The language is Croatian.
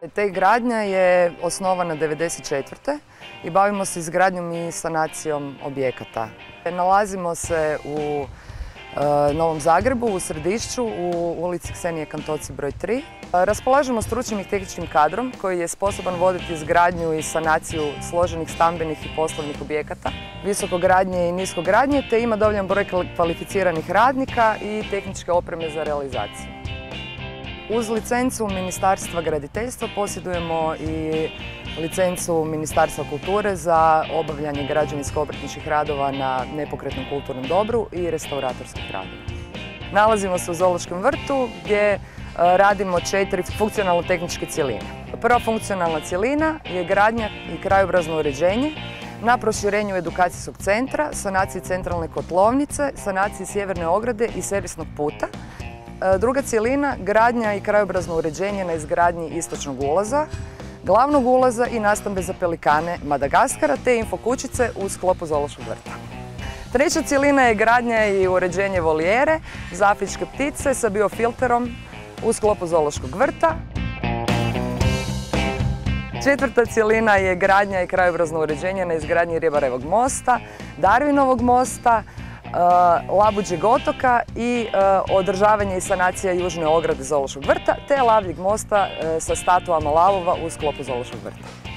Te gradnja je osnovana 1994. i bavimo se izgradnjom i sanacijom objekata. Nalazimo se u Novom Zagrebu, u Središću, u ulici Ksenije Kantoci broj 3. Raspolažemo stručnim i tehničkim kadrom koji je sposoban voditi izgradnju i sanaciju složenih stambenih i poslovnih objekata, visokogradnje i niskogradnje, te ima dovoljan broj kvalificiranih radnika i tehničke opreme za realizaciju. Uz licencu Ministarstva graditeljstva posjedujemo i licencu Ministarstva kulture za obavljanje građevinsko-obrtničkih radova na nepokretnom kulturnom dobru i restauratorskih radova. Nalazimo se u Zoološkom vrtu gdje radimo 4 funkcionalno-tehničke cjeline. Prva funkcionalna cjelina je gradnja i krajobrazno uređenje na proširenju edukacijskog centra, sanaciji centralne kotlovnice, sanaciji sjeverne ograde i servisnog puta. Druga cjelina, gradnja i krajobrazno uređenje na izgradnji istočnog ulaza, glavnog ulaza i nastambe za pelikane Madagaskara te infokućice u sklopu Zoološkog vrta. Treća cjelina je gradnja i uređenje volijere za afričke ptice sa biofilterom u sklopu Zoološkog vrta. Četvrta cjelina je gradnja i krajobrazno uređenje na izgradnji Ribarevog mosta, Darwinovog mosta, Labuđeg otoka i održavanje i sanacija južne ograde Zoološkog vrta te Lavljeg mosta sa statuama lavova u sklopu Zoološkog vrta.